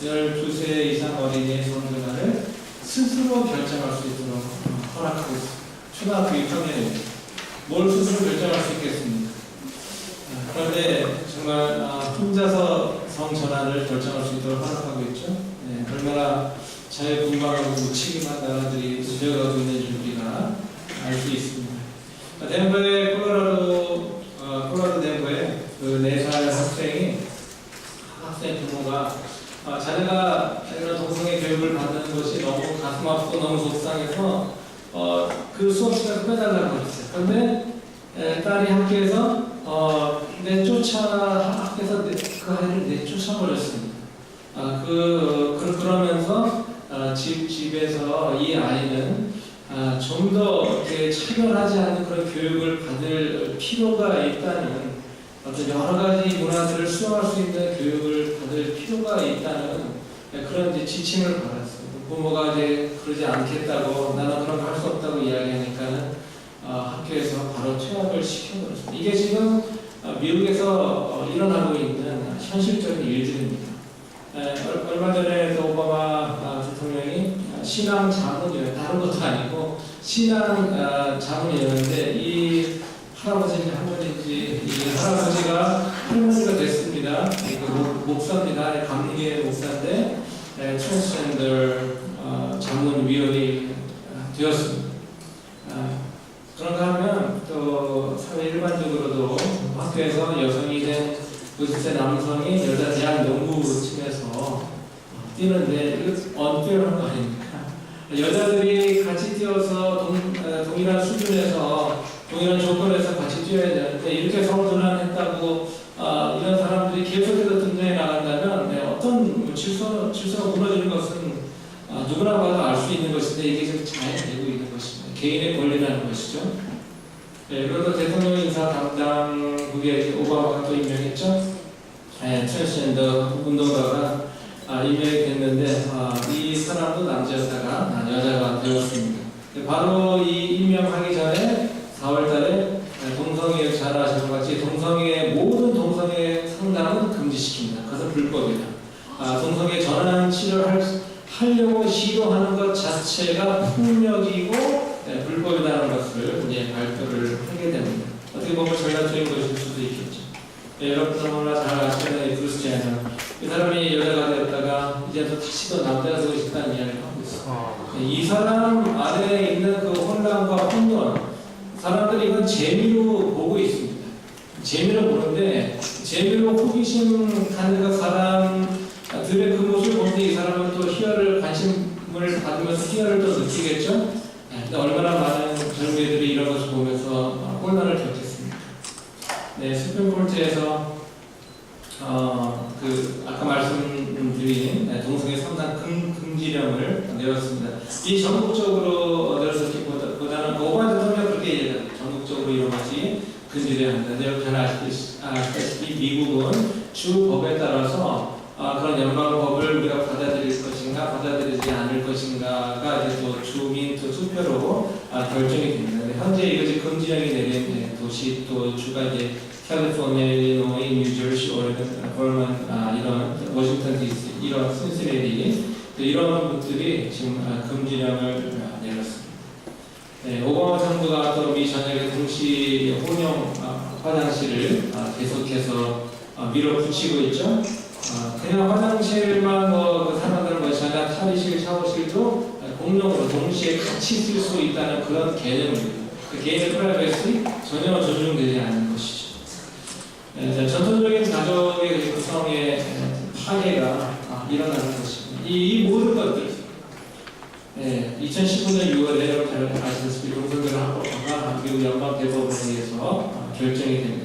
12세 이상 어린이의 성년을 스스로 결정할 수 있도록 허락하고 있습니다. 초등학교 6학년입니다. 뭘 스스로 결정할 수 있겠습니까? 그런데 정말 혼자서 성전환을 결정할 수 있도록 허락하고 있죠. 얼마나 자유분방하고 무책임한 나라들이 들려가고 있는지 우리가 알 수 있습니다. 덴버의 콜로라도 덴버에 그 4살 학생 부모가 자녀가 이런 동성애 교육을 받는 것이 너무 가슴 아프고 너무 속상해서 그 수업 시간을 빼달라고 했어요. 그런데 딸이 학교에서 학교에서 그 아이를 내쫓아버렸습니다. 그러면서 집에서 이 아이는 좀 더 차별하지 않는 그런 교육을 받을 필요가 있다는 어떤 여러 가지 문화들을 수용할 수 있는 교육을 받을 필요가 있다는 그런 지침을 받았습니다. 부모가 그러지 않겠다고 나는 그런 거 할 수 없다고 이야기하니까는 학교에서 바로 퇴학을 시켜버렸습니다. 이게 지금 미국에서 일어나고 있는 현실적인 일들입니다. 얼마 전에 오바마 대통령이 신앙 자문위원, 다른 것도 아니고 신앙 자문위원인데 이 할아버지인지 할머니인지 이 할아버지가 할머니가 됐습니다. 목사입니다. 감리교회 목사인데 트랜스젠더 자문위원이 되었습니다. 그런가 하면 또 사회 일반적으로도 학교에서 여성이 된 50세 남성이 여자 대학 농구팀에서 뛰는데 이거 언페어한 거 아닙니까? 여자들이 같이 뛰어서 동일한 수준에서 동일한 조건에서 같이 뛰어야 되는데 이렇게 성전환했다고 이런 사람들이 계속해서 등장해 나간다면 어떤 질서가 무너지는 것은 누구나 봐도 알 수 있는 것인데 이게 지금 잘 되고 있는 것입니다. 개인의 권리라는 것이죠. 그리고 대통령 인사 담당국에 오바마가 또 임명했죠. 트랜스젠더 운동가가 임명이 됐는데 이 사람도 남자였다가 여자가 되었습니다. 바로 이 임명하기 전에 4월달에 동성애 잘 아시는 것 같이 모든 동성애 상담은 금지시킵니다. 그것은 불법이다. 동성애 전환 치료를 하려고 시도하는 것 자체가 폭력이고 불법이라는 것을 이제 발표를 하게 됩니다. 어떻게 보면 전략적인 것일 수도 있겠죠. 여러분들 너무나 잘 아시는 브루스 제너, 이 사람이 여자가 되었다가 이제 또 다시 또 남자가 되고 싶다는 이야기를 하고 있어요. 이 사람 안에 있는 그 혼란과 혼돈, 사람들이 이건 재미로 보고 있습니다. 재미로 보는데 재미로 호기심 가는 그 사람들의 그 모습을 보는데 이 사람은 또 관심을 받으면서 희열을 또 느끼겠죠. 근데 얼마나 많은 젊은이들이 이런 것을 보면서 혼란을 겪겠습니까? 수프림코트에서 아까 말씀드린 동성애 상당 금지령을 내었습니다. 이 전국적으로 내었기보다는 오바마 대통령 그렇게 얘기합니다. 전국적으로 이런 것이 금지돼야 한다. 여러분 잘 아시다시피 미국은 주 법에 따라서 그런 연방법을 우리가 받아들일 것인가 받아들이지 않을 것인가가 이제 또 주민 투표로 결정이 됩니다. 현재 이것이 금지령이 내린 도시 또 주가 이제 캘리포니아, 일리노이, 뉴저지, 오레곤, 버먼, 이런 워싱턴 DC, 이런 신시내티 이런 분들이 지금 금지령을 내렸습니다. 오바마 정부가 또 미 전역에 동시 혼용 화장실을 계속해서 밀어붙이고 있죠. 그냥 화장실만 그 사람들은 것이 아니라 탈의실, 샤워실도 공용으로 동시에 같이 쓸 수 있다는 그런 개념입니다. 그 개인의 프라이버시 전혀 존중되지 않는 것이죠. 전통적인 가족의 구성의 파괴가 일어나는 것입니다. 이 모든 것들 2019년 6월에 여러분 잘 아시다시피 동성애를 합법화가 미국 연방대법원에 의해서 결정이 됩니다.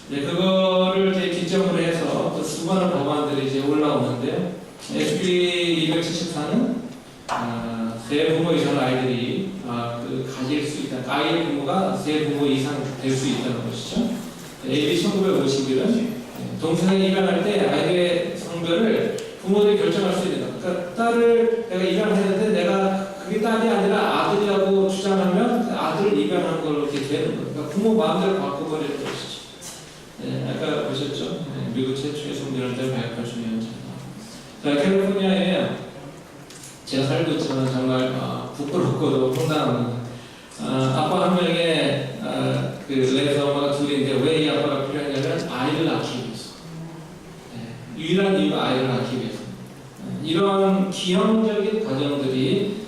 그거를 이제 기점으로 해서 또 수많은 법안들이 이제 올라오는데요. SB 274는 세 부모 이상 아이들이 가질 수 있다. 아이의 부모가 세 부모 이상 될 수 있다는 것이죠. AB 1951은 동성애 입양할 때 아이의 성별을 부모들이 결정할 수 있다. 그러니까 딸을 내가 입양했는데 내가 그게 딸이 아니라 아들이라고 마음대로 바꿔버리는 것이죠. 네, 아까 보셨죠? 네, 미국 최초의 성대현대 발표준 위원장. 자, 캘리포니아에 제가 살고 있지만 정말 부끄럽고도 황당합니다. 아빠 한 명의 그 레서 엄마가 둘인데 왜 이 아빠가 필요하냐면 아이를 낳기 위해서. 네, 유일한 이유가 아이를 낳기 위해서. 이런 기형적인 과정들이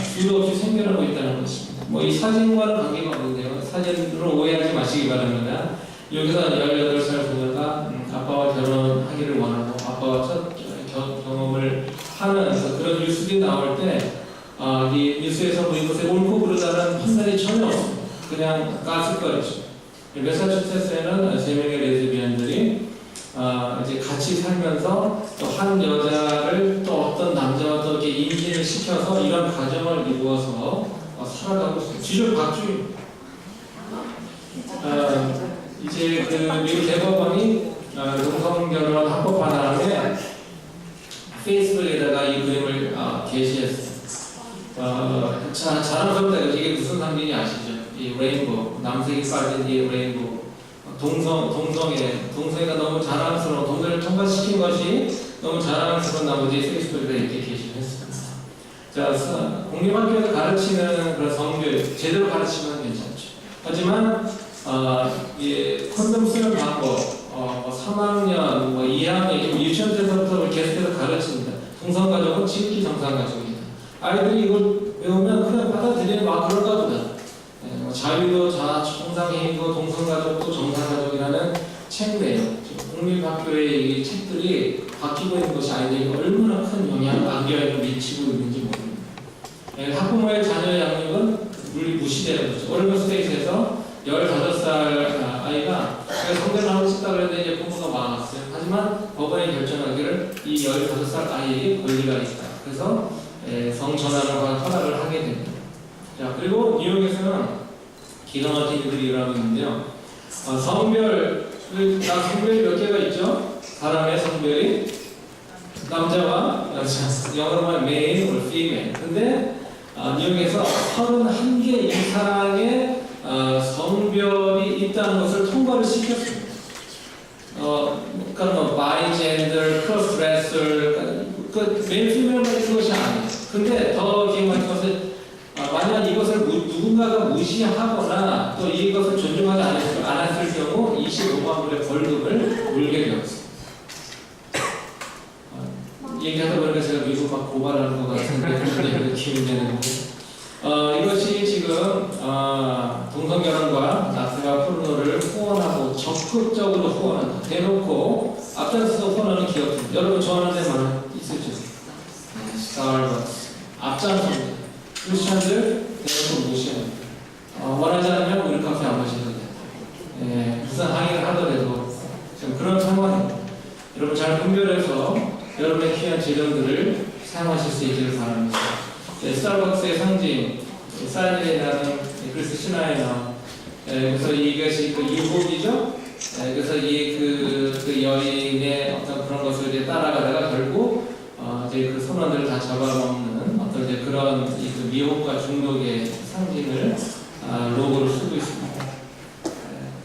수도 없이 생겨나고 있다는 것입니다. 뭐 이 사진과는 관계가 없는데요. 사진으로 오해하지 마시기 바랍니다. 여기서 18살 소녀가 아빠와 결혼하기를 원하고 아빠와 첫 경험을 하면서 그런 뉴스들이 나올 때 이 뉴스에서 뭐 이것에 옳고 그르다는 판단이 전혀 없습니다. 그냥 가스거리죠. 매사추세츠에는 3명의 레즈비언들이 이제 같이 살면서 또 한 여자를 또 어떤 남자와 또 이렇게 임신을 시켜서 이런 가정을 이루어서 살아가고 있습니다. 지적 박주입니다. 이제 그 미국 대법원이 동성 결혼 합법화 다음에 페이스북에다가 이 그림을 게시했어요. 자랑스럽다. 이게 무슨 상징이 아시죠? 이 레인보우, 남색이 빠진 이 레인보우. 동성애가 너무 자랑스러운, 동성애를 통과시킨 것이 너무 자랑스러운 나머지 페이스북에다 이렇게 게시를 했습니다. 자, 공립학교에서 가르치는 그런 성교육, 제대로 가르치면 괜찮죠. 하지만, 콘돔 쓰는 방법, 3학년, 2학년, 유치원 때부터 계속해서 가르칩니다. 동성가족은 지극히 정상가족이다. 아이들이 이걸 배우면 그냥 받아들이는 그런가 보다. 자유도 정상인이고 동성가족도 정상가족이라는 책이에요. 공립학교의 이 책들이 바뀌고 있는 것이 아이들에게 얼마나 큰 영향을 안겨에 미치고 있는지 모릅니다. 학부모의 자녀 양육은 무시되는 거죠. 오레곤 스테이트에서 15살 아이가 성대를 하고 싶다고 했는데 이제 부모가 막았어요. 하지만 법원이 결정하기를 이 15살 아이에게 권리가 있다. 그래서 성전환을 허락을 하게 됩니다. 자, 그리고 뉴욕에서는 기가 막힌 일들이 일어나고 있는데요. 성별이 몇 개가 있죠? 사람의 성별이 남자와 여자, 영어로 말하면 male or female. 근데 뉴욕에서 31개 이상의 성별이 있다는 것을 통과를 시켰습니다. 그러니까 뭐 바이젠더, 크로스드레서, male, female만 있는 것이 아니에요. 근데 더 기가 막힌 것은 만약 이것을 누군가가 무시하거나 또 이것을 존중하지 않았을 경우 25만 불의 벌금을 물게 되었습니다. 얘기하다 보니까 제가 미국 막 고발하는 것 같은데 기분이 되는데 이것이 지금 동성결혼과 낙태와 포르노를 후원하고 적극적으로 후원한다. 대놓고 앞장서서 후원하는 기업들 여러분 좋아하는 데만 있으죠? 스타벅스 앞장섭니다. 크리스천들 대놓고 무시합니다. 원하지 않으면 우리 카페 안 마셔도 돼. 무슨 항의를 하더라도 지금 그런 상황입니다. 여러분 잘 분별해서 여러분의 귀한 재료들을 사용하실 수 있기를 바랍니다. 스타벅스의 상징, 사인이라는 그리스 신화에 나온 그래서 이것이 그 유혹이죠. 그래서 그 여인의 어떤 그런 것을 이제 따라가다가 결국 이제 그 선원들을 다 잡아먹는 어떤 이제 그런 그 미혹과 중독의 상징을 로고로 쓰고 있습니다.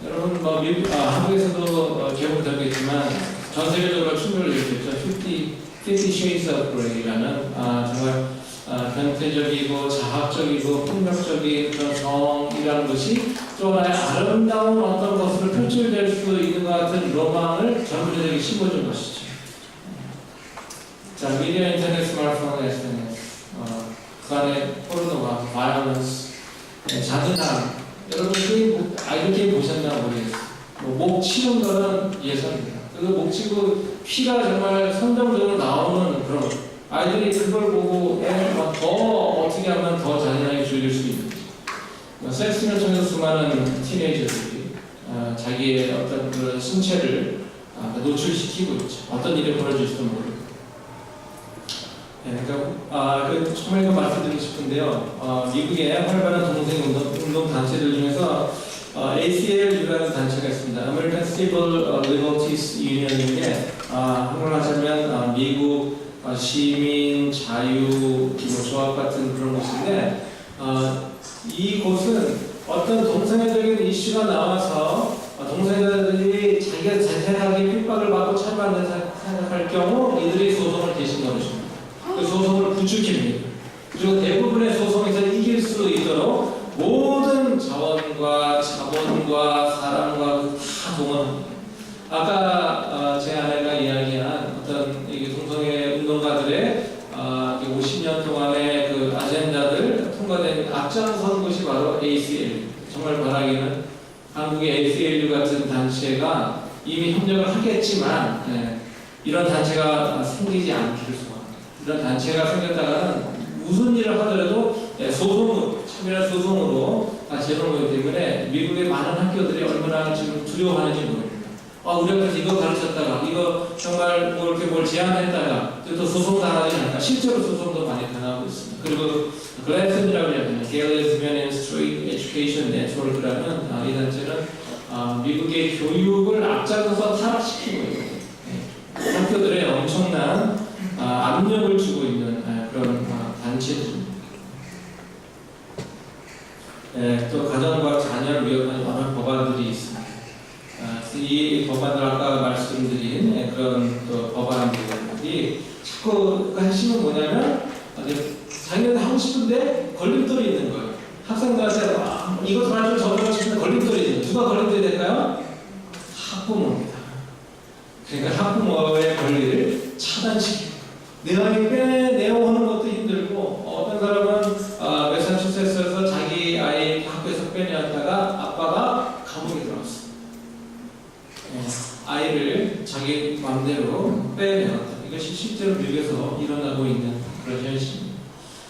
여러분 뭐 한국에서도 기억을 되겠지만 전 세계적으로 충돌을 일으켰죠. 50 Shades of Grey라는 정말 변태적이고 자학적이고 폭력적인 그런 정이라는 것이 또 하나의 아름다운 어떤 것으로 표출될 수 있는 것 같은 로망을 전문적으로 심어준 것이죠. 자, 미디어, 인터넷, 스마트폰, SNS 그 안에 포르노와 바이올런스, 잔인함 여러분 아이들 게임 보셨나 모르겠어요. 목 치는 거는 예선입니다. 그리고 목 치고 피가 정말 선정적으로 나오는 그런 아이들이 그걸 보고 더 어떻게 하면 더 잔인하게 즐길 수 있는지 섹스를 통해서 수많은 티네이저들이 자기의 어떤 그런 신체를 노출시키고 있죠. 어떤 일이 벌어질지도 모르고 그러니까 정말 이거 말씀드리고 싶은데요. 미국의 활발한 동성운동 단체들 중에서 ACLU라는 단체가 있습니다. American Civil Liberties Union인데 한국으로 하자면 미국 시민 자유 기본 조합 같은 그런 곳인데 이곳은 어떤 동성애적인 이슈가 나와서 동성애자들이 자기가 자세하게 핍박을 받고 처벌받는 생각할 경우 이들이 소송을 대신 거십니다. 그 소송을 부추깁니다. 그리고 대부분의 소송에서 이길 수 있도록 모든 자원과 자본과 사람과 다 동원합니다. 아까 제 아내가 이야기한 어떤 동성애 운동가들의 50년 동안의 그 아젠다들 통과된 앞장선 것이 바로 ACLU. 정말 바라기는 한국의 ACLU 같은 단체가 이미 협력을 하겠지만 이런 단체가 생기지 않기를 소원합니다. 이런 단체가 생겼다가는 무슨 일을 하더라도 소송으로, 참여한 소송으로 제도를 보기 때문에 미국의 많은 학교들이 얼마나 지금 두려워하는지 모릅니다. 우리 앞에서 이거 가르쳤다가, 이거 정말 뭘 제안했다가, 또 소송 당하지 않을까. 실제로 소송도 많이 당하고 있습니다. 그리고 글래슨이라고 하는 Gay Lesbian and Straight Education Network라는 이 단체는 미국의 교육을 앞장서서 타락시키고 있는 학교들의 엄청난 압력을 주고 있는 그런 단체입니다. 또 가정과 자녀를 위협하는 여러 법안들이 있습니다. 이 법안들 아까 말씀드린 그런 또 법안들이 자꾸 하시면 뭐냐면 자기네들 하고 싶은데 걸림돌이 있는 거예요. 학생들한테 이것도 말좀 저도 싶은데 걸림돌이 있는 거예요. 누가 걸림돌이 될까요? 학부모입니다. 그러니까 학부모의 권리를 차단시키고 내 아이 빼내오는 것도 힘들고 어떤 사람은 매사추세츠에서 자기 아이 학교에서 빼내었다가 아빠가 감옥에 들어갔어요. 아이를 자기 마음대로 빼내었다. 이것이 실제로 미국에서 일어나고 있는 그런 현실입니다.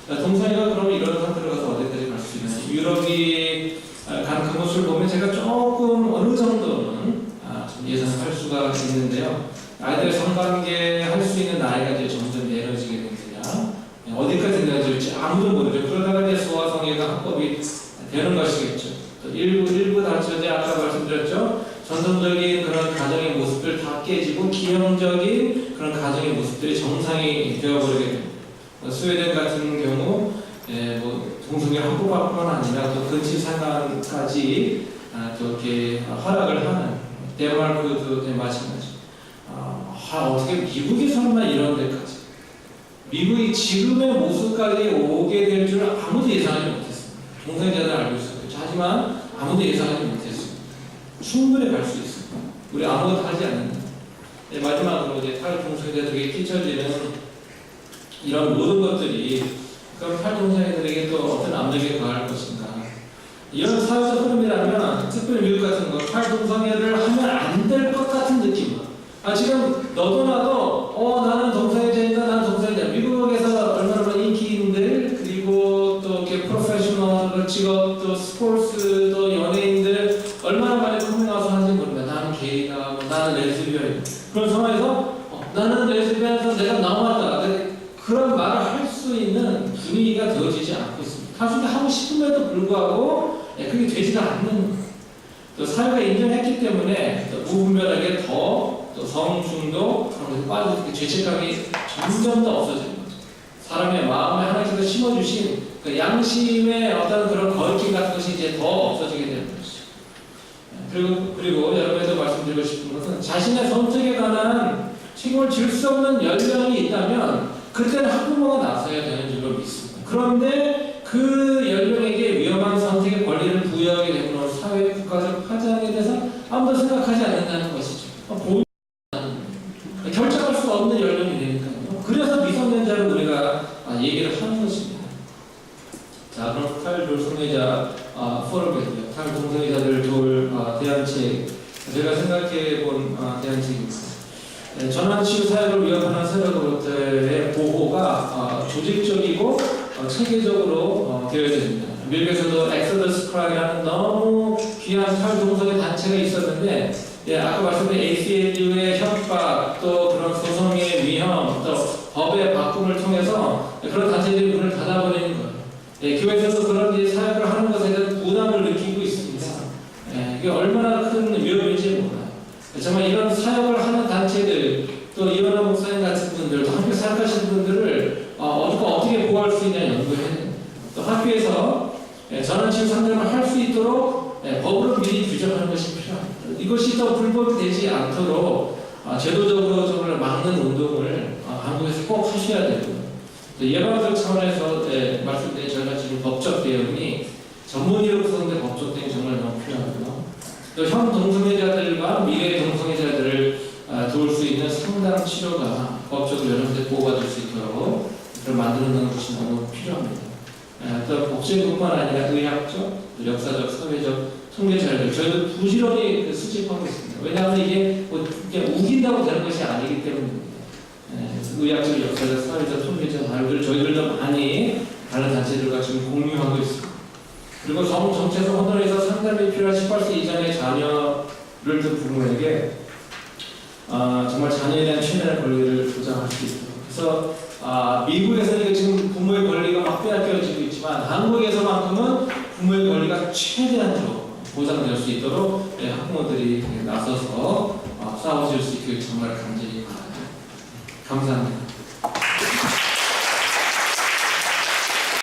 동성애가 그러면 이런 상태로 가서 어디까지 갈 수 있는지 유럽이 간 그 모습을 보면 제가 조금 어느 정도는 좀 예상할 수가 있는데요. 아이들 성관계 할 수 있는 나이가 이제 점점 내려지게 되느냐, 어디까지 내려질지 아무도 모르죠. 그러다가 이제 소아성애가 합법이 되는 것이겠죠. 또 일부 단체들 아까 말씀드렸죠. 전통적인 그런 가정의 모습들 다 깨지고 기형적인 그런 가정의 모습들이 정상이 되어버리게 됩니다. 스웨덴 같은 경우 동성애 합법화뿐만 아니라 또 근치 상간까지 또 이렇게 허락을 하는 덴마크도 마찬가지. 어떻게 미국이 설마 이런 데까지 미국이 지금의 모습까지 오게 될 줄 아무도 예상하지 못했습니다. 동성애자는 알고 있었겠죠. 하지만 아무도 예상하지 못했습니다. 충분히 갈 수 있습니다. 우리 아무것도 하지 않는다. 마지막으로 이제 탈동성애자들에게 끼쳐지는 이런 모든 것들이 그럼 탈동성애자들에게 또 어떤 압력이 가할 것인가. 이런 사회적 흐름이라면 특별히 미국 같은 거 탈동성애를 하면 안 될 것 같은 느낌. 지금 너도 나도 나는 동성애자니까 나는 동성애자. 미국에서 얼마나 인기인들 그리고 또 이렇게 프로페셔널 직업 또 스포츠 또 연예인들 얼마나 많이 커밍아웃 하는지 모릅니다. 나는 게이다, 나는 레즈비언. 그런 상황에서 나는 레즈비언에서 내가 나왔다. 그런 말을 할 수 있는 분위기가 되어지지 않고 있습니다. 가슴이 하고 싶음에도 불구하고 그게 되지가 않는 또 사회가 인정했기 때문에 또 무분별하게 또 성중독 그런 데 빠지게 죄책감이 점점 더 없어지는 거죠. 사람의 마음에 하나님께서 심어주신 그 양심의 어떤 그런 거리낌 같은 것이 이제 더 없어지게 되는 것이죠. 그리고 여러분에도 말씀드리고 싶은 것은 자신의 선택에 관한 책임을 질 수 없는 연령이 있다면 그때는 학부모가 나서야 되는 줄로 믿습니다. 그런데 그 연령에게 위험한 선택의 권리를 부여하게 되므로 사회 국가적 파장에 대해서 아무도 생각하지 않는다는 것이죠. 결정할 수 없는 연령이 되니까요. 그래서 미성년자를 우리가 얘기를 하는 것입니다. 자, 그럼 탈동성애자 포럼이고요. 탈동성애자들 도울 대안책, 제가 생각해 본 대안책입니다. 전환치유 사회를 위협하는 세력으로부터의 보호가 조직적이고 체계적으로 되어야 됩니다. 미국에서도 엑소더스 크라이라는 너무 귀한 탈동성애 단체가 있었는데 아까 말씀드린 ACLU의 협박 또 그런 소송의 위험 또 법의 바꿈을 통해서 그런 단체들이 문을 닫아버리는 거예요. 교회에서도 그런 이제 사역을 하는 것에 대한 부담을 느끼고 있습니다. 이게 얼마나 큰 위협인지 몰라요. 정말 이런 사역을 하는 단체들 또 이현아 목사님 같은 분들 또 함께 사역하시는 분들을 어떻게 보호할 수 있냐 연구해야 됩니다. 또 학교에서 저는 지금 상담을 할 수 있도록 법으로 미리 규정하는 것이 필요합니다. 이것이 더 불법이 되지 않도록 제도적으로 정말 막는 운동을 한국에서 꼭 하셔야 되고요. 예방적 차원에서 말씀드린 저희가 지금 법적 대응이 전문의로 구성된 법적 대응이 정말 너무 필요하고요. 또 현 동성애자들과 미래 동성애자들을 도울 수 있는 상담 치료가 법적으로 여러분들 보호가 될 수 있도록 그걸 만드는 것이 너무 필요합니다. 또 복지뿐만 아니라 의학적, 역사적, 사회적 통계 자료들 저희도 부지런히 수집하고 있습니다. 왜냐하면 이게 뭐 이게 우긴다고 되는 것이 아니기 때문입니다. 의학적, 역사적, 사회적, 통계적 자료들을 저희들도 많이 다른 단체들과 지금 공유하고 있습니다. 그리고 정체성 혼돈에서 상담이 필요한 18세 이전의 자녀를 둔 부모에게 정말 자녀에 대한 최대한 권리를 보장할 수 있도록. 그래서 미국에서 이게 지금 부모의 권리가 막 빼앗겨지고 있지만 한국에서만큼은 부모의 권리가 최대한으로 보장될 수 있도록 학부모들이 나서서 싸워줄 수 있기를 정말 간절히 바랍니다. 감사합니다.